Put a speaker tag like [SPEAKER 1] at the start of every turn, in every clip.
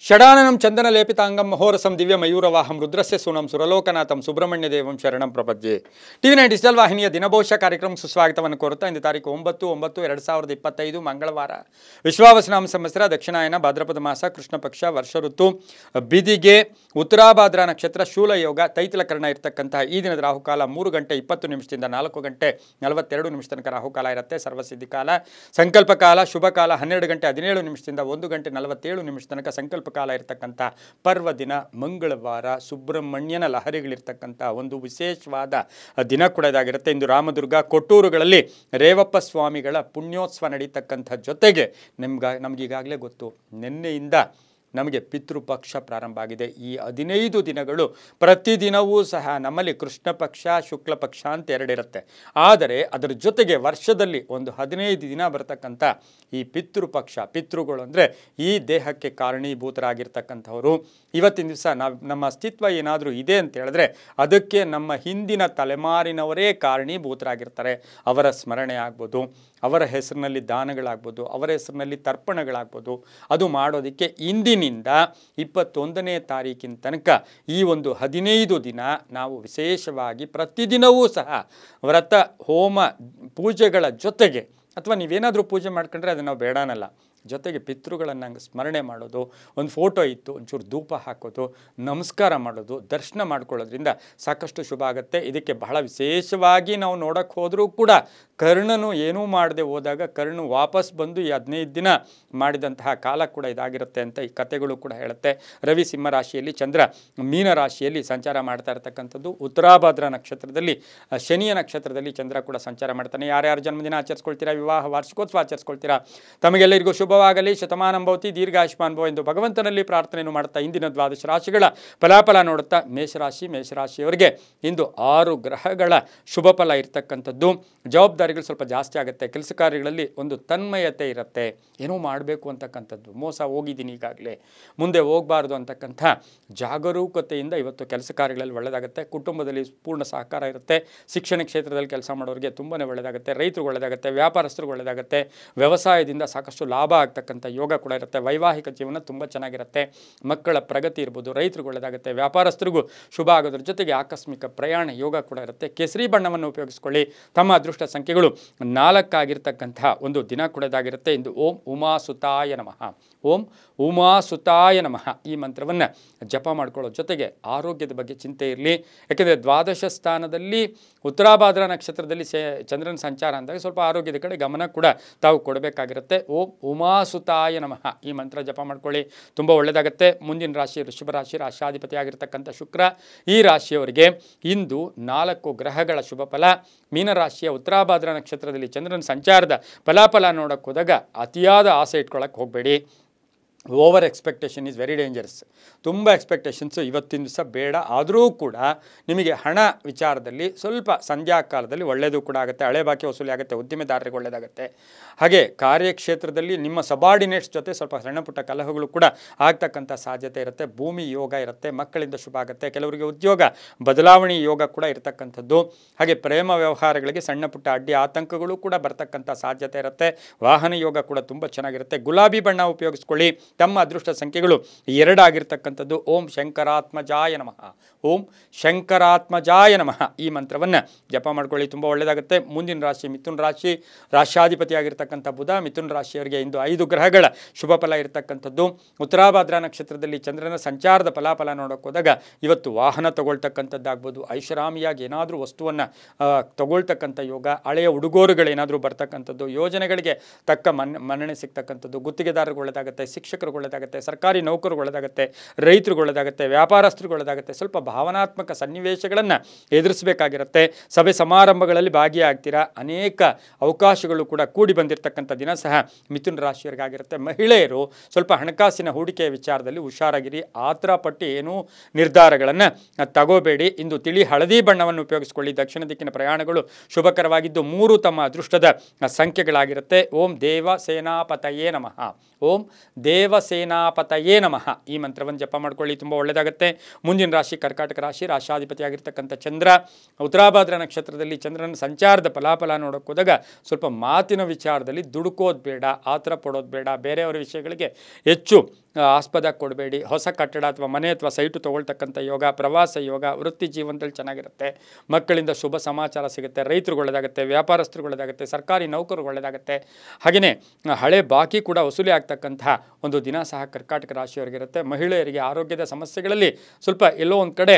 [SPEAKER 1] ಷಡಾನನಂ ಚಂದನ ಲೇಪಿತಾಂಗಂ ಮಹೋರಸಂ ದಿವ್ಯ ಮಯೂರವಾಹಂ ರುದ್ರಸ್ಯ ಸೂನಂ ಸುರಲೋಕನಾಥಂ ಸುಬ್ರಹ್ಮಣ್ಯ ದೇವಂ ಶರಣಂ ಪ್ರಪದ್ಯೆ. ಟಿವಿ9 ಡಿಜಿಟಲ್ ವಾಹಿನಿಯ ದಿನಭವಿಷ್ಯ ಕಾರ್ಯಕ್ರಮಕ್ಕೆ ಸುಸ್ವಾಗತವನ್ನು ಕೋರುತ್ತಾ ಇಂದು ತಾರೀಕು 9/9/2025 ಮಂಗಳವಾರ ವಿಶ್ವಾವಸನಾಮ ಸಂವತ್ಸರ ದಕ್ಷಿಣಾಯನ ಭಾದ್ರಪದ ಮಾಸ ಕೃಷ್ಣ ಪಕ್ಷ ವರ್ಷ ಋತು ಬಿದಿಗೆ ಉತ್ತರಾಭಾದ್ರ ನಕ್ಷತ್ರ ಶೂಲ ಯೋಗ ತೈತಲಕರಣ ಇರತಕ್ಕಂತಹ ಈ ದಿನದ ರಾಹುಕಾಲ 3 ಗಂಟೆ 20 ನಿಮಿಷದಿಂದ 4 ಗಂಟೆ 42 ನಿಮಿಷ ತನಕ ರಾಹುಕಾಲ ಇರುತ್ತೆ. ಸರ್ವಸಿದ್ಧಿ ಕಾಲ ಸಂಕಲ್ಪ ಕಾಲ ಶುಭ ಕಾಲ 12 ಗಂಟೆ 17 ನಿಮಿಷದಿಂದ 1 ಗಂಟೆ 47 ನಿಮಿಷ ತನಕ ಸಂಕಲ್ಪ ಕಾಲ ಇರತಕ್ಕಂಥ ಪರ್ವ ದಿನ ಮಂಗಳವಾರ. ಸುಬ್ರಹ್ಮಣ್ಯನ ಲಹರಿಗಳಿರ್ತಕ್ಕಂಥ ಒಂದು ವಿಶೇಷವಾದ ದಿನ ಕೂಡ ಇದಾಗಿರುತ್ತೆ. ಇಂದು ರಾಮದುರ್ಗ ಕೊಟ್ಟೂರುಗಳಲ್ಲಿ ರೇವಪ್ಪ ಸ್ವಾಮಿಗಳ ಪುಣ್ಯೋತ್ಸವ ನಡೀತಕ್ಕಂಥ ಜೊತೆಗೆ ನಮಗೀಗಾಗಲೇ ಗೊತ್ತು, ನಿನ್ನೆಯಿಂದ ನಮಗೆ ಪಿತೃಪಕ್ಷ ಪ್ರಾರಂಭ ಆಗಿದೆ. ಈ 15 ದಿನಗಳು ಪ್ರತಿದಿನವೂ ಸಹ ನಮ್ಮಲ್ಲಿ ಕೃಷ್ಣ ಪಕ್ಷ ಶುಕ್ಲ ಪಕ್ಷ ಅಂತ ಎರಡಿರುತ್ತೆ. ಆದರೆ ಅದರ ಜೊತೆಗೆ ವರ್ಷದಲ್ಲಿ ಒಂದು 15 ದಿನ ಬರತಕ್ಕಂಥ ಈ ಪಿತೃಪಕ್ಷ, ಪಿತೃಗಳು ಅಂದರೆ ಈ ದೇಹಕ್ಕೆ ಕಾರಣೀಭೂತರಾಗಿರ್ತಕ್ಕಂಥವರು. ಇವತ್ತಿನ ದಿವಸ ನಮ್ಮ ಅಸ್ತಿತ್ವ ಏನಾದರೂ ಇದೆ ಅಂತ ಹೇಳಿದ್ರೆ ಅದಕ್ಕೆ ನಮ್ಮ ಹಿಂದಿನ ತಲೆಮಾರಿನವರೇ ಕಾರಣೀಭೂತರಾಗಿರ್ತಾರೆ. ಅವರ ಸ್ಮರಣೆ ಆಗ್ಬೋದು, ಅವರ ಹೆಸರಿನಲ್ಲಿ ದಾನಗಳಾಗ್ಬೋದು, ಅವರ ಹೆಸರಿನಲ್ಲಿ ತರ್ಪಣಗಳಾಗ್ಬೋದು. ಅದು ಮಾಡೋದಕ್ಕೆ ಇಂದಿನಿಂದ 21ನೇ ತಾರೀಕಿನ ತನಕ ಈ ಒಂದು 15 ದಿನ ನಾವು ವಿಶೇಷವಾಗಿ ಪ್ರತಿದಿನವೂ ಸಹ ವ್ರತ ಹೋಮ ಪೂಜೆಗಳ ಜೊತೆಗೆ, ಅಥವಾ ನೀವೇನಾದರೂ ಪೂಜೆ ಮಾಡ್ಕೊಂಡ್ರೆ ಅದನ್ನು ನಾವು ಬೇಡನಲ್ಲ, ಜೊತೆಗೆ ಪಿತೃಗಳನ್ನು ಸ್ಮರಣೆ ಮಾಡೋದು, ಒಂದು ಫೋಟೋ ಇತ್ತು ಒಂಚೂರು ಧೂಪ ಹಾಕೋದು, ನಮಸ್ಕಾರ ಮಾಡೋದು, ದರ್ಶನ ಮಾಡ್ಕೊಳ್ಳೋದ್ರಿಂದ ಸಾಕಷ್ಟು ಶುಭ ಆಗುತ್ತೆ. ಇದಕ್ಕೆ ಬಹಳ ವಿಶೇಷವಾಗಿ ನಾವು ನೋಡೋಕ್ಕೆ ಹೋದರೂ ಕೂಡ ಕರ್ಣನು ಏನೂ ಮಾಡದೆ ಹೋದಾಗ ಕರ್ಣ ವಾಪಸ್ ಬಂದು ಈ 15 ದಿನ ಮಾಡಿದಂತಹ ಕಾಲ ಕೂಡ ಇದಾಗಿರುತ್ತೆ ಅಂತ ಈ ಕಥೆಗಳು ಕೂಡ ಹೇಳುತ್ತೆ. ರವಿ ಸಿಂಹ ರಾಶಿಯಲ್ಲಿ, ಚಂದ್ರ ಮೀನ ರಾಶಿಯಲ್ಲಿ ಸಂಚಾರ ಮಾಡ್ತಾ ಇರತಕ್ಕಂಥದ್ದು. ಉತ್ತರಾಭಾದ್ರ ನಕ್ಷತ್ರದಲ್ಲಿ ಶನಿಯ ನಕ್ಷತ್ರದಲ್ಲಿ ಚಂದ್ರ ಕೂಡ ಸಂಚಾರ ಮಾಡ್ತಾನೆ. ಯಾರ್ಯಾರು ಜನ್ಮದಿನ ಆಚರಿಸ್ಕೊಳ್ತೀರಾ, ವಿವಾಹ ವಾರ್ಷಿಕೋತ್ಸವ ಆಚರಿಸ್ಕೊಳ್ತೀರಾ, ತಮಗೆಲ್ಲರಿಗೂ ಶುಭವಾಗಲಿ, ಶತಮಾನಂ ಭವತಿ, ದೀರ್ಘಾಯುಷ್ಮಾನ್ ಭವ ಎಂದು ಭಗವಂತನಲ್ಲಿ ಪ್ರಾರ್ಥನೆಯನ್ನು ಮಾಡುತ್ತಾ ಇಂದಿನ 12 ರಾಶಿಗಳ ಫಲಾಫಲ ನೋಡುತ್ತಾ ಮೇಷರಾಶಿಯವರಿಗೆ ಇಂದು 6 ಗ್ರಹಗಳ ಶುಭ ಫಲ ಇರ್ತಕ್ಕಂಥದ್ದು. ಜವಾಬ್ದಾರಿಗಳು ಸ್ವಲ್ಪ ಜಾಸ್ತಿ ಆಗುತ್ತೆ. ಕೆಲಸ ಕಾರ್ಯಗಳಲ್ಲಿ ಒಂದು ತನ್ಮಯತೆ ಇರುತ್ತೆ. ಏನೋ ಮಾಡಬೇಕು ಅಂತಕ್ಕಂಥದ್ದು, ಮೋಸ ಹೋಗಿದ್ದೀನಿ ಈಗಾಗಲೇ ಮುಂದೆ ಹೋಗಬಾರ್ದು ಅಂತಕ್ಕಂಥ ಜಾಗರೂಕತೆಯಿಂದ ಇವತ್ತು ಕೆಲಸ ಕಾರ್ಯಗಳಲ್ಲಿ ಒಳ್ಳೆಯದಾಗುತ್ತೆ. ಕುಟುಂಬದಲ್ಲಿ ಪೂರ್ಣ ಸಹಕಾರ ಇರುತ್ತೆ. ಶಿಕ್ಷಣ ಕ್ಷೇತ್ರದಲ್ಲಿ ಕೆಲಸ ಮಾಡೋರಿಗೆ ತುಂಬಾ ಒಳ್ಳೆಯದಾಗುತ್ತೆ. ರೈತರು ಒಳ್ಳೆಯದಾಗುತ್ತೆ, ವ್ಯಾಪಾರಸ್ಥರು ಒಳ್ಳೆಯದಾಗುತ್ತೆ. ವ್ಯವಸಾಯದಿಂದ ಸಾಕಷ್ಟು ಲಾಭ ಆಗ್ತಕ್ಕಂಥ ಯೋಗ ಕೂಡ ಇರುತ್ತೆ. ವೈವಾಹಿಕ ಜೀವನ ತುಂಬ ಚೆನ್ನಾಗಿರುತ್ತೆ. ಮಕ್ಕಳ ಪ್ರಗತಿ ಇರ್ಬೋದು, ರೈತರಿಗೆ ಒಳ್ಳೆಯದಾಗುತ್ತೆ, ವ್ಯಾಪಾರಸ್ಥರಿಗೂ ಶುಭ ಆಗೋದ್ರ ಜೊತೆಗೆ ಆಕಸ್ಮಿಕ ಪ್ರಯಾಣ ಯೋಗ ಕೂಡ ಇರುತ್ತೆ. ಕೇಸರಿ ಬಣ್ಣವನ್ನು ಉಪಯೋಗಿಸ್ಕೊಳ್ಳಿ. ತಮ್ಮ ಅದೃಷ್ಟ ಸಂಖ್ಯೆಗಳು 4 ಆಗಿರ್ತಕ್ಕಂಥ ಒಂದು ದಿನ ಕೂಡ ಇದಾಗಿರುತ್ತೆ. ಇಂದು ಓಂ ಉಮಾಸುತಾಯ ನಮಃ, ಓಂ ಉಮಾಸುತಾಯ ನಮಃ ಈ ಮಂತ್ರವನ್ನು ಜಪ ಮಾಡ್ಕೊಳ್ಳೋ ಜೊತೆಗೆ ಆರೋಗ್ಯದ ಬಗ್ಗೆ ಚಿಂತೆ ಇರಲಿ. ಯಾಕೆಂದರೆ 12ಶ ಸ್ಥಾನದಲ್ಲಿ ಉತ್ತರಾಭಾದ್ರ ನಕ್ಷತ್ರದಲ್ಲಿ ಚಂದ್ರನ ಸಂಚಾರ ಅಂದಾಗ ಸ್ವಲ್ಪ ಆರೋಗ್ಯದ ಕಡೆ ಗಮನ ಕೂಡ ತಾವು ಕೊಡಬೇಕಾಗಿರುತ್ತೆ. ಓಂ ಉಮಾಸುತಾಯ ನಮಃ ಈ ಮಂತ್ರ ಜಪ ಮಾಡ್ಕೊಳ್ಳಿ, ತುಂಬ ಒಳ್ಳೆಯದಾಗುತ್ತೆ. ಮುಂದಿನ ರಾಶಿ ವೃಷಭ ರಾಶಿ, ರಾಶಾಧಿಪತಿ ಆಗಿರ್ತಕ್ಕಂಥ ಶುಕ್ರ. ಈ ರಾಶಿಯವರಿಗೆ ಇಂದು 4 ಗ್ರಹಗಳ ಶುಭ ಫಲ. ಮೀನರಾಶಿಯ ಉತ್ತರಾಭಾದ್ರ ನಕ್ಷತ್ರದಲ್ಲಿ ಚಂದ್ರನ ಸಂಚಾರದ ಫಲಾಫಲ ನೋಡೋಕ್ಕೆ ಹೋದಾಗ ಅತಿಯಾದ ಆಸೆ ಇಟ್ಕೊಳ್ಳೋಕ್ಕೆ ಹೋಗಬೇಡಿ. Over expectation is very dangerous. ತುಂಬ ಎಕ್ಸ್ಪೆಕ್ಟೇಷನ್ಸು ಇವತ್ತಿನ ದಿವಸ ಬೇಡ. ಆದರೂ ಕೂಡ ನಿಮಗೆ ಹಣ ವಿಚಾರದಲ್ಲಿ ಸ್ವಲ್ಪ ಸಂಧ್ಯಾ ಕಾಲದಲ್ಲಿ ಒಳ್ಳೆಯದು ಕೂಡ ಆಗುತ್ತೆ. ಹಳೆ ಬಾಕಿ ವಸೂಲಿ ಆಗುತ್ತೆ, ಉದ್ದಿಮೆದಾರರಿಗೆ ಒಳ್ಳೆಯದಾಗುತ್ತೆ. ಹಾಗೆ ಕಾರ್ಯಕ್ಷೇತ್ರದಲ್ಲಿ ನಿಮ್ಮ ಸಬಾರ್ಡಿನೇಟ್ಸ್ ಜೊತೆ ಸ್ವಲ್ಪ ಸಣ್ಣ ಪುಟ್ಟ ಕಲಹಗಳು ಕೂಡ ಆಗ್ತಕ್ಕಂಥ ಸಾಧ್ಯತೆ ಇರುತ್ತೆ. ಭೂಮಿ ಯೋಗ ಇರುತ್ತೆ, ಮಕ್ಕಳಿಂದ ಶುಭ ಆಗುತ್ತೆ. ಕೆಲವರಿಗೆ ಉದ್ಯೋಗ ಬದಲಾವಣೆ ಯೋಗ ಕೂಡ ಇರತಕ್ಕಂಥದ್ದು. ಹಾಗೆ ಪ್ರೇಮ ವ್ಯವಹಾರಗಳಿಗೆ ಸಣ್ಣ ಪುಟ್ಟ ಅಡ್ಡಿ ಆತಂಕಗಳು ಕೂಡ ಬರ್ತಕ್ಕಂಥ ಸಾಧ್ಯತೆ ಇರುತ್ತೆ. ವಾಹನ ಯೋಗ ಕೂಡ ತುಂಬ ಚೆನ್ನಾಗಿರುತ್ತೆ. ಗುಲಾಬಿ ಬಣ್ಣ ಉಪಯೋಗಿಸ್ಕೊಳ್ಳಿ. ತಮ್ಮ ಅದೃಷ್ಟ ಸಂಖ್ಯೆಗಳು 2 ಆಗಿರ್ತಕ್ಕಂಥದ್ದು. ಓಂ ಶಂಕರಾತ್ಮಜಾಯ ನಮಃ, ಓಂ ಶಂಕರಾತ್ಮಜಾಯ ನಮಃ ಈ ಮಂತ್ರವನ್ನು ಜಪ ಮಾಡ್ಕೊಳ್ಳಿ, ತುಂಬ ಒಳ್ಳೆಯದಾಗುತ್ತೆ. ಮುಂದಿನ ರಾಶಿ ಮಿಥುನ ರಾಶಿ, ರಾಶಾಧಿಪತಿ ಆಗಿರ್ತಕ್ಕಂಥ ಬುಧ. ಮಿಥುನ ರಾಶಿಯವರಿಗೆ ಇಂದು 5 ಗ್ರಹಗಳ ಶುಭ ಫಲ ಇರತಕ್ಕಂಥದ್ದು. ಉತ್ತರಾಭಾದ್ರ ನಕ್ಷತ್ರದಲ್ಲಿ ಚಂದ್ರನ ಸಂಚಾರದ ಫಲಾಫಲ ನೋಡೋಕೆ ಹೋದಾಗ ಇವತ್ತು ವಾಹನ ತಗೊಳ್ತಕ್ಕಂಥದ್ದಾಗ್ಬೋದು, ಐಷಾರಾಮಿಯಾಗಿ ಏನಾದರೂ ವಸ್ತುವನ್ನು ತಗೊಳ್ತಕ್ಕಂಥ ಯೋಗ, ಹಳೆಯ ಉಡುಗೊರೆಗಳೇನಾದರೂ ಬರ್ತಕ್ಕಂಥದ್ದು, ಯೋಜನೆಗಳಿಗೆ ತಕ್ಕ ಮನ್ನಣೆ ಸಿಗ್ತಕ್ಕಂಥದ್ದು, ಗುತ್ತಿಗೆದಾರರಿಗೆ ಒಳ್ಳೆಯದಾಗುತ್ತೆ, ಶಿಕ್ಷಕರಿಗೆ ಒಳ್ಳೆಯದಾಗುತ್ತೆ, ಸರ್ಕಾರಿ ನೌಕರಿಗೆ ಒಳ್ಳೆಯದಾಗುತ್ತೆ, ರೈತರಿಗೆ ಒಳ್ಳೆಯದಾಗುತ್ತೆ, ವ್ಯಾಪಾರಸ್ಥರಿಗೆ ಒಳ್ಳೆಯದಾಗುತ್ತೆ. ಸ್ವಲ್ಪ ಭಾವನಾತ್ಮಕ ಸನ್ನಿವೇಶಗಳನ್ನು ಎದುರಿಸಬೇಕಾಗಿರುತ್ತೆ. ಸಭೆ ಸಮಾರಂಭಗಳಲ್ಲಿ ಭಾಗಿಯಾಗ್ತೀರಾ. ಅನೇಕ ಅವಕಾಶಗಳು ಕೂಡ ಕೂಡಿ ಬಂದಿರತಕ್ಕಂಥ ದಿನ ಸಹ ಮಿಥುನ ರಾಶಿಯವರಿಗಾಗಿರುತ್ತೆ. ಮಹಿಳೆಯರು ಸ್ವಲ್ಪ ಹಣಕಾಸಿನ ಹೂಡಿಕೆಯ ವಿಚಾರದಲ್ಲಿ ಹುಷಾರಾಗಿರಿ. ಆತರ ಪಟ್ಟು ಏನೂ ನಿರ್ಧಾರಗಳನ್ನು ತಗೋಬೇಡಿ. ಇಂದು ತಿಳಿ ಹಳದಿ ಬಣ್ಣವನ್ನು ಉಪಯೋಗಿಸಿಕೊಳ್ಳಿ. ದಕ್ಷಿಣ ದಿಕ್ಕಿನ ಪ್ರಯಾಣಗಳು ಶುಭಕರವಾಗಿದ್ದು 3 ತಮ್ಮ ಅದೃಷ್ಟದ ಸಂಖ್ಯೆಗಳಾಗಿರುತ್ತೆ. ಓಂ ದೇವ ಸೇನಾಪತಯೇ ನಮಃ, ಓಂ ದೇವಸೇನಾಪತಯೇ ನಮಃ ಈ ಮಂತ್ರವನ್ನು ಜಪ ಮಾಡ್ಕೊಳ್ಳಿ, ತುಂಬ ಒಳ್ಳೆಯದಾಗುತ್ತೆ. ಮುಂದಿನ ರಾಶಿ ಕರ್ಕಾಟಕ ರಾಶಿ, ರಾಶಾಧಿಪತಿಯಾಗಿರ್ತಕ್ಕಂಥ ಚಂದ್ರ. ಉತ್ತರಾಭಾದ್ರ ನಕ್ಷತ್ರದಲ್ಲಿ ಚಂದ್ರನ ಸಂಚಾರದ ಫಲಾಫಲ ನೋಡೋಕೆ ಹೋದಾಗ ಸ್ವಲ್ಪ ಮಾತಿನ ವಿಚಾರದಲ್ಲಿ ದುಡುಕೋದು ಬೇಡ, ಆತರ ಪಡೋದು ಬೇಡ, ಬೇರೆಯವರ ವಿಷಯಗಳಿಗೆ ಹೆಚ್ಚು ಆಸ್ಪದ ಕೊಡಬೇಡಿ. ಹೊಸ ಕಟ್ಟಡ ಅಥವಾ ಮನೆ ಅಥವಾ ಸೈಟು ತೊಗೊಳ್ತಕ್ಕಂಥ ಯೋಗ, ಪ್ರವಾಸ ಯೋಗ, ವೃತ್ತಿ ಜೀವನದಲ್ಲಿ ಚೆನ್ನಾಗಿರುತ್ತೆ. ಮಕ್ಕಳಿಂದ ಶುಭ ಸಮಾಚಾರ ಸಿಗುತ್ತೆ. ರೈತರಿಗೆ ಒಳ್ಳೆಯದಾಗುತ್ತೆ, ವ್ಯಾಪಾರಸ್ಥರಿಗೆ ಒಳ್ಳೆಯದಾಗುತ್ತೆ, ಸರ್ಕಾರಿ ನೌಕರಿಗೆ ಒಳ್ಳೆಯದಾಗುತ್ತೆ. ಹಾಗೆಯೇ ಹಳೆ ಬಾಕಿ ಕೂಡ ವಸೂಲಿ ಆಗ್ತಕ್ಕಂತಹ ಒಂದು ದಿನ ಸಹ ಕರ್ಕಾಟಕ ರಾಶಿಯವರಿಗಿರುತ್ತೆ. ಮಹಿಳೆಯರಿಗೆ ಆರೋಗ್ಯದ ಸಮಸ್ಯೆಗಳಲ್ಲಿ ಸ್ವಲ್ಪ ಎಲ್ಲೋ ಒಂದು ಕಡೆ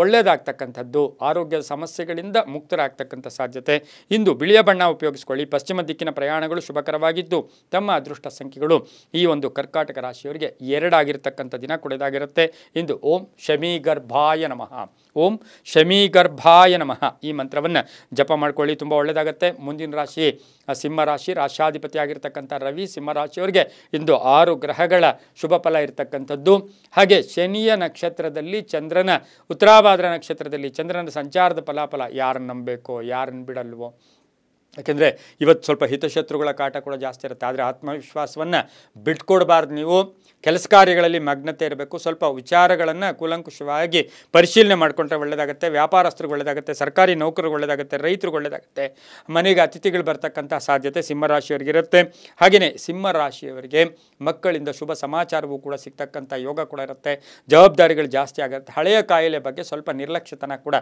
[SPEAKER 1] ಒಳ್ಳೆಯದಾಗ್ತಕ್ಕಂಥದ್ದು, ಆರೋಗ್ಯದ ಸಮಸ್ಯೆಗಳಿಂದ ಮುಕ್ತರಾಗ್ತಕ್ಕಂಥ ಸಾಧ್ಯತೆ. ಇಂದು ಬಿಳಿಯ ಬಣ್ಣ ಉಪಯೋಗಿಸ್ಕೊಳ್ಳಿ. ಪಶ್ಚಿಮ ದಿಕ್ಕಿನ ಪ್ರಯಾಣಗಳು ಶುಭಕರವಾಗಿದ್ದು ತಮ್ಮ ಅದೃಷ್ಟ ಸಂಖ್ಯೆಗಳು ಈ ಒಂದು ಕರ್ಕಾಟಕ ರಾಶಿಯವರಿಗೆ 2 ಆಗಿರತಕ್ಕಂಥ ದಿನ ಕೂಡ ಇದಾಗಿರುತ್ತೆ. ಇಂದು ಓಂ ಶಮೀಗರ್ಭಾಯ ನಮಃ, ಓಂ ಶಮೀಗರ್ಭಾಯ ನಮಃ ಈ ಮಂತ್ರವನ್ನು ಜಪ ಮಾಡ್ಕೊಳ್ಳಿ, ತುಂಬ ಒಳ್ಳೆಯದಾಗುತ್ತೆ. ಮುಂದಿನ ರಾಶಿ ಸಿಂಹ ರಾಶಿ, ರಾಶಾಧಿಪತಿ ಆಗಿರ್ತಕ್ಕಂಥ ರವಿ ಸಿಂಹರಾಶಿಯವರಿಗೆ ಇಂದು 6 ಗ್ರಹಗಳ ಶುಭ ಫಲ ಇರತಕ್ಕಂಥದ್ದು. ಹಾಗೆ ಶನಿಯ ನಕ್ಷತ್ರದಲ್ಲಿ ಚಂದ್ರನ, ಉತ್ತರಾಭಾದ್ರ ನಕ್ಷತ್ರದಲ್ಲಿ ಚಂದ್ರನ ಸಂಚಾರದ ಫಲಾಫಲ ಯಾರನ್ನು ನಂಬಬೇಕೋ ಯಾರನ್ನು ಬಿಡಲ್ವೋ. ಯಾಕೆಂದರೆ ಇವತ್ತು ಸ್ವಲ್ಪ ಹಿತಶತ್ರುಗಳ ಕಾಟ ಕೂಡ ಜಾಸ್ತಿ ಇರುತ್ತೆ. ಆದರೆ ಆತ್ಮವಿಶ್ವಾಸವನ್ನು ಬಿಟ್ಕೊಡ್ಬಾರ್ದು. ನೀವು ಕೆಲಸ ಕಾರ್ಯಗಳಲ್ಲಿ ಮಗ್ನತೆ ಇರಬೇಕು. ಸ್ವಲ್ಪ ವಿಚಾರಗಳನ್ನು ಕೂಲಂಕುಷವಾಗಿ ಪರಿಶೀಲನೆ ಮಾಡಿಕೊಂಡ್ರೆ ಒಳ್ಳೆಯದಾಗುತ್ತೆ. ವ್ಯಾಪಾರಸ್ಥರಿಗೆ ಒಳ್ಳೆಯದಾಗುತ್ತೆ, ಸರ್ಕಾರಿ ನೌಕರಿಗೆ ಒಳ್ಳೆಯದಾಗುತ್ತೆ, ರೈತರಿಗೆ ಒಳ್ಳೆಯದಾಗುತ್ತೆ. ಮನೆಗೆ ಅತಿಥಿಗಳು ಬರ್ತಕ್ಕಂಥ ಸಾಧ್ಯತೆ ಸಿಂಹರಾಶಿಯವರಿಗಿರುತ್ತೆ. ಹಾಗೆಯೇ ಸಿಂಹರಾಶಿಯವರಿಗೆ ಮಕ್ಕಳಿಂದ ಶುಭ ಸಮಾಚಾರವೂ ಕೂಡ ಸಿಗ್ತಕ್ಕಂಥ ಯೋಗ ಕೂಡ ಇರುತ್ತೆ. ಜವಾಬ್ದಾರಿಗಳು ಜಾಸ್ತಿ ಆಗುತ್ತೆ. ಹಳೆಯ ಕಾಯಿಲೆ ಬಗ್ಗೆ ಸ್ವಲ್ಪ ನಿರ್ಲಕ್ಷ್ಯತನ ಕೂಡ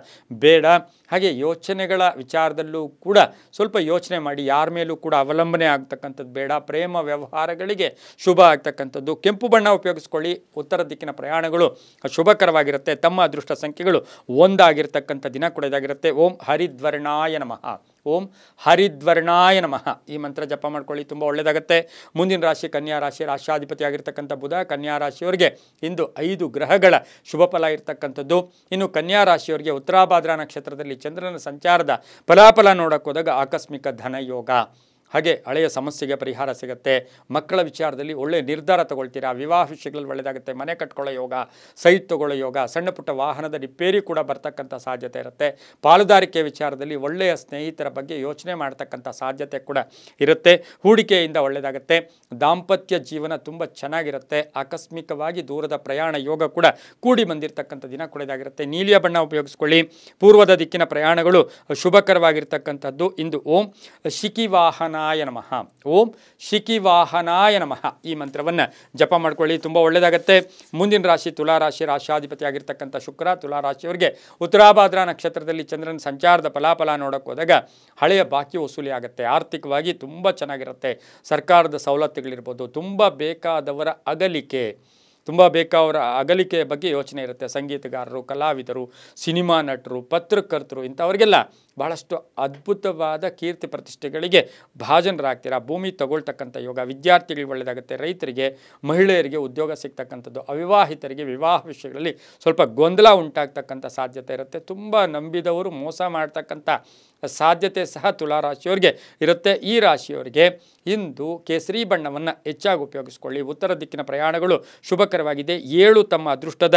[SPEAKER 1] ಬೇಡ. ಹಾಗೆ ಯೋಚನೆಗಳ ವಿಚಾರದಲ್ಲೂ ಕೂಡ ಸ್ವಲ್ಪ ಯೋಚನೆ ಮಾಡಿ. ಯಾರ ಮೇಲೂ ಕೂಡ ಅವಲಂಬನೆ ಆಗ್ತಕ್ಕಂಥದ್ದು ಬೇಡ. ಪ್ರೇಮ ವ್ಯವಹಾರಗಳಿಗೆ ಶುಭ ಆಗ್ತಕ್ಕಂಥದ್ದು. ಕೆಂಪು ಬಣ್ಣ ಉಪಯೋಗಿಸ್ಕೊಳ್ಳಿ. ಉತ್ತರ ದಿಕ್ಕಿನ ಪ್ರಯಾಣಗಳು ಶುಭಕರವಾಗಿರುತ್ತೆ. ತಮ್ಮ ಅದೃಷ್ಟ ಸಂಖ್ಯೆಗಳು 1 ಆಗಿರ್ತಕ್ಕಂಥ ದಿನ ಕೂಡ ಇದಾಗಿರುತ್ತೆ. ಓಂ ಹರಿದ್ವರ್ಣಾಯ ನಮಃ, ಓಂ ಹರಿದ್ವರ್ಣಾಯ ನಮಃ ಈ ಮಂತ್ರ ಜಪ ಮಾಡ್ಕೊಳ್ಳಿ, ತುಂಬ ಒಳ್ಳೆಯದಾಗುತ್ತೆ. ಮುಂದಿನ ರಾಶಿ ಕನ್ಯಾ ರಾಶಿ, ರಾಶಾಧಿಪತಿ ಆಗಿರ್ತಕ್ಕಂಥ ಬುಧ. ಕನ್ಯಾ ರಾಶಿಯವರಿಗೆ ಇಂದು 5 ಗ್ರಹಗಳ ಶುಭ ಫಲ ಇರ್ತಕ್ಕಂಥದ್ದು. ಇನ್ನು ಕನ್ಯಾ ರಾಶಿಯವರಿಗೆ ಉತ್ತರಾಭಾದ್ರ ನಕ್ಷತ್ರದಲ್ಲಿ ಚಂದ್ರನ ಸಂಚಾರದ ಫಲಾಫಲ ನೋಡಕ್ಕೆ ಹೋದಾಗ ಆಕಸ್ಮಿಕ ಧನಯೋಗ, ಹಾಗೆ ಹಳೆಯ ಸಮಸ್ಯೆಗೆ ಪರಿಹಾರ ಸಿಗುತ್ತೆ. ಮಕ್ಕಳ ವಿಚಾರದಲ್ಲಿ ಒಳ್ಳೆಯ ನಿರ್ಧಾರ ತಗೊಳ್ತೀರಾ. ವಿವಾಹ ವಿಷಯಗಳಲ್ಲಿ ಒಳ್ಳೆಯದಾಗುತ್ತೆ. ಮನೆ ಕಟ್ಕೊಳ್ಳೋ ಯೋಗ, ಸೈಟ್ ತಗೊಳ್ಳೋ ಯೋಗ, ಸಣ್ಣ ಪುಟ್ಟ ವಾಹನದ ರಿಪೇರಿ ಕೂಡ ಬರ್ತಕ್ಕಂಥ ಸಾಧ್ಯತೆ ಇರುತ್ತೆ. ಪಾಲುದಾರಿಕೆ ವಿಚಾರದಲ್ಲಿ ಒಳ್ಳೆಯ ಸ್ನೇಹಿತರ ಬಗ್ಗೆ ಯೋಚನೆ ಮಾಡ್ತಕ್ಕಂಥ ಸಾಧ್ಯತೆ ಕೂಡ ಇರುತ್ತೆ. ಹೂಡಿಕೆಯಿಂದ ಒಳ್ಳೆಯದಾಗುತ್ತೆ. ದಾಂಪತ್ಯ ಜೀವನ ತುಂಬ ಚೆನ್ನಾಗಿರುತ್ತೆ. ಆಕಸ್ಮಿಕವಾಗಿ ದೂರದ ಪ್ರಯಾಣ ಯೋಗ ಕೂಡ ಕೂಡಿ ಬಂದಿರತಕ್ಕಂಥ ದಿನ ಕೂಡ ಇದಾಗಿರುತ್ತೆ. ನೀಲಿಯ ಬಣ್ಣ ಉಪಯೋಗಿಸ್ಕೊಳ್ಳಿ. ಪೂರ್ವದ ದಿಕ್ಕಿನ ಪ್ರಯಾಣಗಳು ಶುಭಕರವಾಗಿರ್ತಕ್ಕಂಥದ್ದು. ಇಂದು ಓಂ ಶಿಖಿವಾಹನ ನಮಃ, ಓಂ ಶಿಖಿವಾಹನಾಯ ನಮಃ ಈ ಮಂತ್ರವನ್ನು ಜಪ ಮಾಡ್ಕೊಳ್ಳಿ, ತುಂಬ ಒಳ್ಳೆಯದಾಗುತ್ತೆ. ಮುಂದಿನ ರಾಶಿ ತುಲಾರಾಶಿ, ರಾಶಾಧಿಪತಿ ಆಗಿರ್ತಕ್ಕಂಥ ಶುಕ್ರ. ತುಲಾರಾಶಿಯವರಿಗೆ ಉತ್ತರಾಭಾದ್ರ ನಕ್ಷತ್ರದಲ್ಲಿ ಚಂದ್ರನ ಸಂಚಾರದ ಫಲಾಫಲ ನೋಡೋಕೆ ಹೋದಾಗ ಹಳೆಯ ಬಾಕಿ ವಸೂಲಿ ಆಗುತ್ತೆ. ಆರ್ಥಿಕವಾಗಿ ತುಂಬ ಚೆನ್ನಾಗಿರುತ್ತೆ. ಸರ್ಕಾರದ ಸವಲತ್ತುಗಳಿರ್ಬೋದು, ತುಂಬ ಬೇಕಾದವರ ಅಗಲಿಕೆಯ ಬಗ್ಗೆ ಯೋಚನೆ ಇರುತ್ತೆ. ಸಂಗೀತಗಾರರು, ಕಲಾವಿದರು, ಸಿನಿಮಾ ನಟರು, ಪತ್ರಕರ್ತರು ಇಂಥವ್ರಿಗೆಲ್ಲ ಬಹಳಷ್ಟು ಅದ್ಭುತವಾದ ಕೀರ್ತಿ ಪ್ರತಿಷ್ಠೆಗಳಿಗೆ ಭಾಜನರಾಗ್ತೀರಾ. ಭೂಮಿ ತಗೊಳ್ತಕ್ಕಂಥ ಯೋಗ. ವಿದ್ಯಾರ್ಥಿಗಳಿಗೆ ಒಳ್ಳೆಯದಾಗುತ್ತೆ. ರೈತರಿಗೆ, ಮಹಿಳೆಯರಿಗೆ ಉದ್ಯೋಗ ಸಿಗ್ತಕ್ಕಂಥದ್ದು. ಅವಿವಾಹಿತರಿಗೆ ವಿವಾಹ ವಿಷಯಗಳಲ್ಲಿ ಸ್ವಲ್ಪ ಗೊಂದಲ ಉಂಟಾಗ್ತಕ್ಕಂಥ ಸಾಧ್ಯತೆ ಇರುತ್ತೆ. ತುಂಬ ನಂಬಿದವರು ಮೋಸ ಮಾಡ್ತಕ್ಕಂಥ ಸಾಧ್ಯತೆ ಸಹ ತುಲಾರಾಶಿಯವರಿಗೆ ಇರುತ್ತೆ. ಈ ರಾಶಿಯವರಿಗೆ ಇಂದು ಕೇಸರಿ ಬಣ್ಣವನ್ನು ಹೆಚ್ಚಾಗಿ ಉಪಯೋಗಿಸ್ಕೊಳ್ಳಿ. ಉತ್ತರ ದಿಕ್ಕಿನ ಪ್ರಯಾಣಗಳು ಶುಭಕರವಾಗಿದೆ. 7 ತಮ್ಮ ಅದೃಷ್ಟದ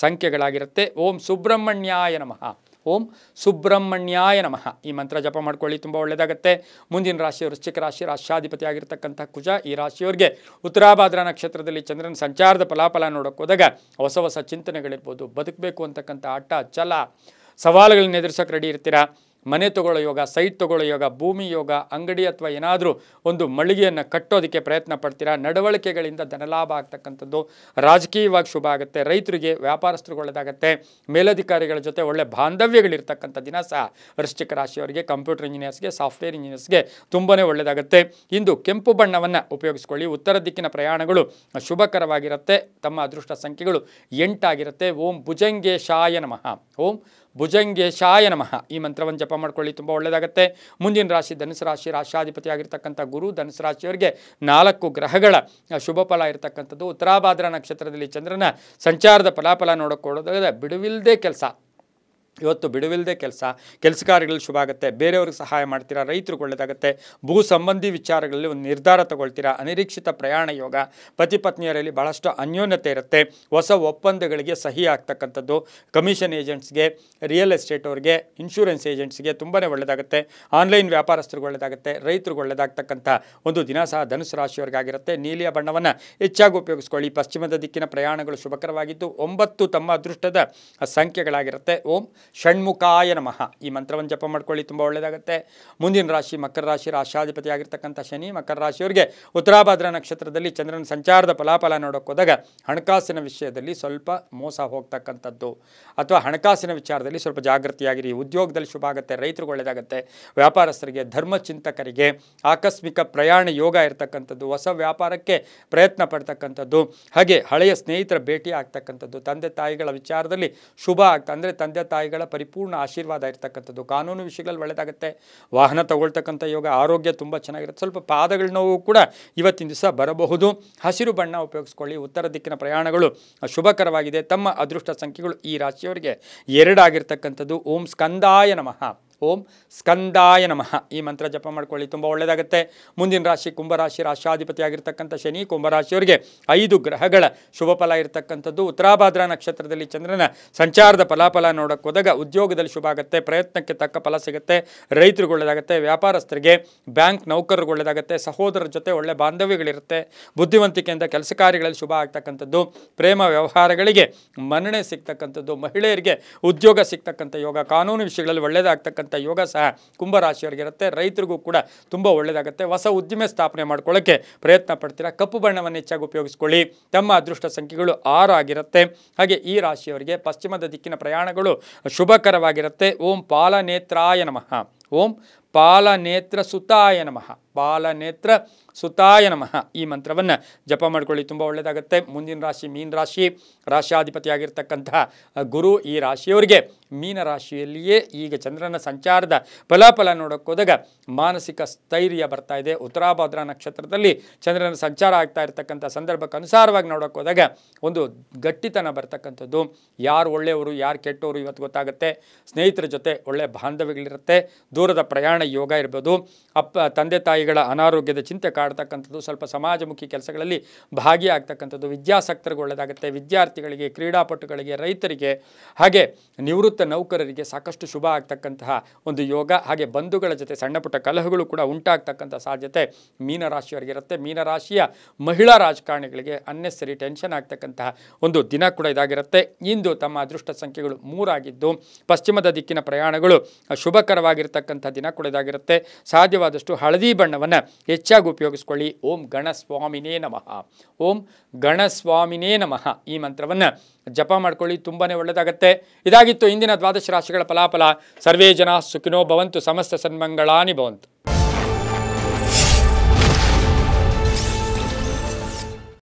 [SPEAKER 1] ಸಂಖ್ಯೆಗಳಾಗಿರುತ್ತೆ. ಓಂ ಸುಬ್ರಹ್ಮಣ್ಯಾಯ ನಮಃ, ಓಂ ಸುಬ್ರಹ್ಮಣ್ಯಾಯ ನಮಃ ಈ ಮಂತ್ರ ಜಪ ಮಾಡ್ಕೊಳ್ಳಿ, ತುಂಬ ಒಳ್ಳೆಯದಾಗುತ್ತೆ. ಮುಂದಿನ ರಾಶಿ ವೃಶ್ಚಿಕ ರಾಶಿ, ರಾಶಾಧಿಪತಿ ಆಗಿರ್ತಕ್ಕಂಥ ಕುಜ. ಈ ರಾಶಿಯವರಿಗೆ ಉತ್ತರಾಭಾದ್ರ ನಕ್ಷತ್ರದಲ್ಲಿ ಚಂದ್ರನ ಸಂಚಾರದ ಫಲಾಫಲ ನೋಡೋಕೆ ಹೋದಾಗ ಹೊಸ ಚಿಂತನೆಗಳಿರ್ಬೋದು. ಬದುಕಬೇಕು ಅಂತಕ್ಕಂಥ ಹಠ, ಛಲ, ಸವಾಲುಗಳನ್ನ ಎದುರಿಸೋಕೆ ರೆಡಿ ಇರ್ತೀರಾ. ಮನೆ ತಗೊಳ್ಳೋ ಯೋಗ, ಸೈಟ್ ತಗೊಳ್ಳೋ ಯೋಗ, ಭೂಮಿ ಯೋಗ, ಅಂಗಡಿ ಅಥವಾ ಏನಾದರೂ ಒಂದು ಮಳಿಗೆಯನ್ನು ಕಟ್ಟೋದಕ್ಕೆ ಪ್ರಯತ್ನ ಪಡ್ತೀರಾ. ನಡವಳಿಕೆಗಳಿಂದ ಧನಲಾಭ ಆಗ್ತಕ್ಕಂಥದ್ದು. ರಾಜಕೀಯವಾಗಿ ಶುಭ ಆಗುತ್ತೆ. ರೈತರಿಗೆ, ವ್ಯಾಪಾರಸ್ಥರಿಗೆ ಒಳ್ಳೆಯದಾಗುತ್ತೆ. ಮೇಲಧಿಕಾರಿಗಳ ಜೊತೆ ಒಳ್ಳೆ ಬಾಂಧವ್ಯಗಳಿರ್ತಕ್ಕಂಥ ದಿನ ಸಹ ವೃಶ್ಚಿಕ ರಾಶಿಯವರಿಗೆ, ಕಂಪ್ಯೂಟರ್ ಇಂಜಿನಿಯರ್ಸ್ಗೆ, ಸಾಫ್ಟ್ವೇರ್ ಇಂಜಿನಿಯರ್ಸ್ಗೆ ತುಂಬಾ ಒಳ್ಳೆಯದಾಗುತ್ತೆ. ಇಂದು ಕೆಂಪು ಬಣ್ಣವನ್ನು ಉಪಯೋಗಿಸ್ಕೊಳ್ಳಿ. ಉತ್ತರ ದಿಕ್ಕಿನ ಪ್ರಯಾಣಗಳು ಶುಭಕರವಾಗಿರುತ್ತೆ. ತಮ್ಮ ಅದೃಷ್ಟ ಸಂಖ್ಯೆಗಳು 8 ಆಗಿರುತ್ತೆ. ಓಂ ಭುಜಂಗೇಶಾಯ ನಮಃ, ಓಂ ಭುಜಂಗೇಶಾಯ ನಮಃ ಈ ಮಂತ್ರವನ್ನು ಜಪ ಮಾಡ್ಕೊಳ್ಳಿ, ತುಂಬ ಒಳ್ಳೆಯದಾಗುತ್ತೆ. ಮುಂದಿನ ರಾಶಿ ಧನುಸು ರಾಶಿ, ರಾಶಾಧಿಪತಿ ಆಗಿರ್ತಕ್ಕಂಥ ಗುರು. ಧನುಸು ರಾಶಿಯವರಿಗೆ 4 ಗ್ರಹಗಳ ಶುಭ ಫಲ ಇರತಕ್ಕಂಥದ್ದು. ಉತ್ತರಾಭಾದ್ರ ನಕ್ಷತ್ರದಲ್ಲಿ ಚಂದ್ರನ ಸಂಚಾರದ ಫಲಾಫಲ ನೋಡೋಕೆ ಬಿಡುವಿಲ್ಲದೆ ಕೆಲಸ. ಇವತ್ತು ಬಿಡುವಿಲ್ಲದೆ ಕೆಲಸ ಕಾರ್ಯಗಳಲ್ಲಿ ಶುಭ ಆಗುತ್ತೆ. ಬೇರೆಯವ್ರಿಗೆ ಸಹಾಯ ಮಾಡ್ತೀರಾ. ರೈತರಿಗೆ ಒಳ್ಳೆಯದಾಗುತ್ತೆ. ಭೂ ಸಂಬಂಧಿ ವಿಚಾರಗಳಲ್ಲಿ ಒಂದು ನಿರ್ಧಾರ ತಗೊಳ್ತೀರಾ. ಅನಿರೀಕ್ಷಿತ ಪ್ರಯಾಣ ಯೋಗ. ಪತಿ ಪತ್ನಿಯರಲ್ಲಿ ಬಹಳಷ್ಟು ಅನ್ಯೋನ್ಯತೆ ಇರುತ್ತೆ. ಹೊಸ ಒಪ್ಪಂದಗಳಿಗೆ ಸಹಿ ಆಗ್ತಕ್ಕಂಥದ್ದು. ಕಮಿಷನ್ ಏಜೆಂಟ್ಸ್ಗೆ, ರಿಯಲ್ ಎಸ್ಟೇಟ್ ಅವ್ರಿಗೆ, ಇನ್ಶೂರೆನ್ಸ್ ಏಜೆಂಟ್ಸ್ಗೆ ತುಂಬಾ ಒಳ್ಳೆಯದಾಗುತ್ತೆ. ಆನ್ಲೈನ್ ವ್ಯಾಪಾರಸ್ಥರಿಗೆ ಒಳ್ಳೆಯದಾಗುತ್ತೆ. ರೈತರಿಗೆ ಒಳ್ಳೆಯದಾಗ್ತಕ್ಕಂಥ ಒಂದು ದಿನ ಸಹ ಧನುಸು ರಾಶಿಯವರಿಗಾಗಿರುತ್ತೆ. ನೀಲಿಯ ಬಣ್ಣವನ್ನು ಹೆಚ್ಚಾಗಿ ಉಪಯೋಗಿಸ್ಕೊಳ್ಳಿ. ಪಶ್ಚಿಮದ ದಿಕ್ಕಿನ ಪ್ರಯಾಣಗಳು ಶುಭಕರವಾಗಿದ್ದು 9 ತಮ್ಮ ಅದೃಷ್ಟದ ಸಂಖ್ಯೆಗಳಾಗಿರುತ್ತೆ. ಓಂ ಷಣ್ಮುಖಾಯ ನಮಃ ಈ ಮಂತ್ರವನ್ನು ಜಪ ಮಾಡ್ಕೊಳ್ಳಿ, ತುಂಬ ಒಳ್ಳೆಯದಾಗುತ್ತೆ. ಮುಂದಿನ ರಾಶಿ ಮಕರ ರಾಶಿ, ರಾಶಾಧಿಪತಿ ಆಗಿರ್ತಕ್ಕಂಥ ಶನಿ. ಮಕರ ರಾಶಿಯವರಿಗೆ ಉತ್ತರಾಭಾದ್ರ ನಕ್ಷತ್ರದಲ್ಲಿ ಚಂದ್ರನ ಸಂಚಾರದ ಫಲಾಫಲ ನೋಡೋಕೆ ಹೋದಾಗ ಹಣಕಾಸಿನ ವಿಷಯದಲ್ಲಿ ಸ್ವಲ್ಪ ಮೋಸ ಹೋಗ್ತಕ್ಕಂಥದ್ದು ಅಥವಾ ಹಣಕಾಸಿನ ವಿಚಾರದಲ್ಲಿ ಸ್ವಲ್ಪ ಜಾಗೃತಿಯಾಗಿರಿ. ಉದ್ಯೋಗದಲ್ಲಿ ಶುಭ ಆಗುತ್ತೆ, ರೈತರಿಗೆ ಒಳ್ಳೆಯದಾಗುತ್ತೆ. ವ್ಯಾಪಾರಸ್ಥರಿಗೆ, ಧರ್ಮಚಿಂತಕರಿಗೆ ಆಕಸ್ಮಿಕ ಪ್ರಯಾಣ ಯೋಗ ಇರತಕ್ಕಂಥದ್ದು, ಹೊಸ ವ್ಯಾಪಾರಕ್ಕೆ ಪ್ರಯತ್ನ ಪಡ್ತಕ್ಕಂಥದ್ದು, ಹಾಗೆ ಹಳೆಯ ಸ್ನೇಹಿತರ ಭೇಟಿ ಆಗ್ತಕ್ಕಂಥದ್ದು, ತಂದೆ ತಾಯಿಗಳ ವಿಚಾರದಲ್ಲಿ ಶುಭ ಆಗ್ತಾ ಅಂದರೆ ತಂದೆ ತಾಯಿಗಳ ಪರಿಪೂರ್ಣ ಆಶೀರ್ವಾದ ಇರ್ತಕ್ಕಂಥದ್ದು, ಕಾನೂನು ವಿಷಯಗಳಲ್ಲಿ ಒಳ್ಳೆಯದಾಗುತ್ತೆ. ವಾಹನ ತಗೊಳ್ತಕ್ಕಂಥ ಯೋಗ, ಆರೋಗ್ಯ ತುಂಬ ಚೆನ್ನಾಗಿರುತ್ತೆ. ಸ್ವಲ್ಪ ಪಾದಗಳ ನೋವು ಕೂಡ ಇವತ್ತಿನ ದಿವಸ ಬರಬಹುದು. ಹಸಿರು ಬಣ್ಣ ಉಪಯೋಗಿಸ್ಕೊಳ್ಳಿ. ಉತ್ತರ ದಿಕ್ಕಿನ ಪ್ರಯಾಣಗಳು ಶುಭಕರವಾಗಿದೆ. ತಮ್ಮ ಅದೃಷ್ಟ ಸಂಖ್ಯೆಗಳು ಈ ರಾಶಿಯವರಿಗೆ 2 ಆಗಿರ್ತಕ್ಕಂಥದ್ದು. ಓಂ ಸ್ಕಂದಾಯ ನಮಃ, ಓಂ ಸ್ಕಂದಾಯ ನಮಃ ಈ ಮಂತ್ರ ಜಪ ಮಾಡ್ಕೊಳ್ಳಿ, ತುಂಬ ಒಳ್ಳೆಯದಾಗುತ್ತೆ. ಮುಂದಿನ ರಾಶಿ ಕುಂಭರಾಶಿ, ರಾಶಾಧಿಪತಿ ಆಗಿರ್ತಕ್ಕಂಥ ಶನಿ. ಕುಂಭರಾಶಿಯವರಿಗೆ 5 ಗ್ರಹಗಳ ಶುಭ ಫಲ ಇರತಕ್ಕಂಥದ್ದು. ಉತ್ತರಾಭಾದ್ರ ನಕ್ಷತ್ರದಲ್ಲಿ ಚಂದ್ರನ ಸಂಚಾರದ ಫಲಾಫಲ ನೋಡೋಕೆ ಹೋದಾಗ ಉದ್ಯೋಗದಲ್ಲಿ ಶುಭ ಆಗುತ್ತೆ, ಪ್ರಯತ್ನಕ್ಕೆ ತಕ್ಕ ಫಲ ಸಿಗುತ್ತೆ. ರೈತರಿಗೆ ಒಳ್ಳೆಯದಾಗುತ್ತೆ, ವ್ಯಾಪಾರಸ್ಥರಿಗೆ, ಬ್ಯಾಂಕ್ ನೌಕರರಿಗೆ ಒಳ್ಳೆಯದಾಗುತ್ತೆ, ಸಹೋದರರ ಜೊತೆ ಒಳ್ಳೆ ಬಾಂಧವ್ಯಗಳಿರುತ್ತೆ. ಬುದ್ಧಿವಂತಿಕೆಯಿಂದ ಕೆಲಸ ಕಾರ್ಯಗಳಲ್ಲಿ ಶುಭ ಆಗ್ತಕ್ಕಂಥದ್ದು. ಪ್ರೇಮ ವ್ಯವಹಾರಗಳಿಗೆ ಮನ್ನಣೆ ಸಿಗ್ತಕ್ಕಂಥದ್ದು, ಮಹಿಳೆಯರಿಗೆ ಉದ್ಯೋಗ ಸಿಗ್ತಕ್ಕಂಥ ಯೋಗ, ಕಾನೂನು ವಿಷಯಗಳಲ್ಲಿ ಒಳ್ಳೆಯದಾಗ್ತಕ್ಕಂಥ ಯೋಗ ಸಹ ಕುಂಭರಾಶಿಯವರಿಗಿರುತ್ತೆ. ರೈತರಿಗೂ ಕೂಡ ತುಂಬ ಒಳ್ಳೆಯದಾಗುತ್ತೆ. ಹೊಸ ಉದ್ದಿಮೆ ಸ್ಥಾಪನೆ ಮಾಡ್ಕೊಳ್ಳೋಕ್ಕೆ ಪ್ರಯತ್ನ ಪಡ್ತೀರಾ. ಕಪ್ಪು ಬಣ್ಣವನ್ನು ಹೆಚ್ಚಾಗಿ ಉಪಯೋಗಿಸ್ಕೊಳ್ಳಿ. ತಮ್ಮ ಅದೃಷ್ಟ ಸಂಖ್ಯೆಗಳು 6 ಆಗಿರುತ್ತೆ. ಹಾಗೆ ಈ ರಾಶಿಯವರಿಗೆ ಪಶ್ಚಿಮದ ದಿಕ್ಕಿನ ಪ್ರಯಾಣಗಳು ಶುಭಕರವಾಗಿರುತ್ತೆ. ಓಂ ಪಾಲನೇತ್ರಾಯ ನಮಃ, ಓಂ ಪಾಲನೇತ್ರ ಸುತಾಯ ನಮಃ, ಪಾಲನೇತ್ರ ಸುತಾಯ ನಮಃ ಈ ಮಂತ್ರವನ್ನು ಜಪ ಮಾಡ್ಕೊಳ್ಳಿ, ತುಂಬ ಒಳ್ಳೆಯದಾಗುತ್ತೆ. ಮುಂದಿನ ರಾಶಿ ಮೀನ ರಾಶಿ, ರಾಶಾಧಿಪತಿಯಾಗಿರ್ತಕ್ಕಂತಹ ಗುರು ಈ ರಾಶಿಯವರಿಗೆ ಮೀನ ರಾಶಿಯಲ್ಲಿಯೇ ಈಗ ಚಂದ್ರನ ಸಂಚಾರದ ಫಲಾಫಲ ನೋಡೋಕೆ ಹೋದಾಗ ಮಾನಸಿಕ ಸ್ಥೈರ್ಯ ಬರ್ತಾ ಇದೆ. ಉತ್ತರಾಭಾದ್ರ ನಕ್ಷತ್ರದಲ್ಲಿ ಚಂದ್ರನ ಸಂಚಾರ ಆಗ್ತಾ ಇರತಕ್ಕಂಥ ಸಂದರ್ಭಕ್ಕೆ ಅನುಸಾರವಾಗಿ ನೋಡೋಕೆ ಹೋದಾಗ ಒಂದು ಗಟ್ಟಿತನ ಬರ್ತಕ್ಕಂಥದ್ದು. ಯಾರು ಒಳ್ಳೆಯವರು ಯಾರು ಕೆಟ್ಟವರು ಇವತ್ತು ಗೊತ್ತಾಗುತ್ತೆ. ಸ್ನೇಹಿತರ ಜೊತೆ ಒಳ್ಳೆಯ ಬಾಂಧವ್ಯಗಳಿರುತ್ತೆ. ದೂರದ ಪ್ರಯಾಣ ಯೋಗ ಇರ್ಬೋದು. ತಂದೆ ತಾಯಿಗಳ ಅನಾರೋಗ್ಯದ ಚಿಂತೆ ಕಾಡ್ತಕ್ಕಂಥದ್ದು, ಸ್ವಲ್ಪ ಸಮಾಜಮುಖಿ ಕೆಲಸಗಳಲ್ಲಿ ಭಾಗಿಯಾಗ್ತಕ್ಕಂಥದ್ದು. ವಿದ್ಯಾಸಕ್ತರಿಗೆ ಒಳ್ಳೆಯದಾಗುತ್ತೆ. ವಿದ್ಯಾರ್ಥಿಗಳಿಗೆ, ಕ್ರೀಡಾಪಟುಗಳಿಗೆ, ರೈತರಿಗೆ, ಹಾಗೆ ನಿವೃತ್ತ ನೌಕರರಿಗೆ ಸಾಕಷ್ಟು ಶುಭ ಆಗ್ತಕ್ಕಂತಹ ಒಂದು ಯೋಗ. ಹಾಗೆ ಬಂಧುಗಳ ಜೊತೆ ಸಣ್ಣ ಪುಟ್ಟ ಕಲಹಗಳು ಕೂಡ ಉಂಟಾಗ್ತಕ್ಕಂಥ ಸಾಧ್ಯತೆ ಮೀನರಾಶಿಯವರಿಗಿರುತ್ತೆ. ಮೀನರಾಶಿಯ ಮಹಿಳಾ ರಾಜಕಾರಣಿಗಳಿಗೆ ಅನ್ನೆಸರಿ ಟೆನ್ಷನ್ ಆಗ್ತಕ್ಕಂತಹ ಒಂದು ದಿನ ಕೂಡ ಇದಾಗಿರುತ್ತೆ. ಇಂದು ತಮ್ಮ ಅದೃಷ್ಟ ಸಂಖ್ಯೆಗಳು 3 ಆಗಿದ್ದು ಪಶ್ಚಿಮದ ದಿಕ್ಕಿನ ಪ್ರಯಾಣಗಳು ಶುಭಕರವಾಗಿರ್ತಕ್ಕಂಥ ದಿನ ಕೂಡ ಇದಾಗಿರುತ್ತೆ. ಸಾಧ್ಯವಾದಷ್ಟು ಹಳದಿ ಬಣ್ಣವನ್ನು ಹೆಚ್ಚಾಗಿ ಉಪಯೋಗಿಸ್ಕೊಳ್ಳಿ. ಓಂ ಗಣಸ್ವಾಮಿನೇ ನಮಃ, ಓಂ ಗಣಸ್ವಾಮಿನೇ ನಮಃ ಈ ಮಂತ್ರವನ್ನು ಜಪ ಮಾಡ್ಕೊಳ್ಳಿ, ತುಂಬಾ ಒಳ್ಳೆಯದಾಗುತ್ತೆ. ಇದಾಗಿತ್ತು ಇಂದಿನ ದ್ವಾದಶ ರಾಶಿಗಳ ಫಲಾಫಲ. ಸರ್ವೇ ಜನ ಸುಖಿನೋ ಭವಂತು, ಸಮಸ್ತ ಸನ್ಮಂಗಳಾನಿ ಭವಂತು.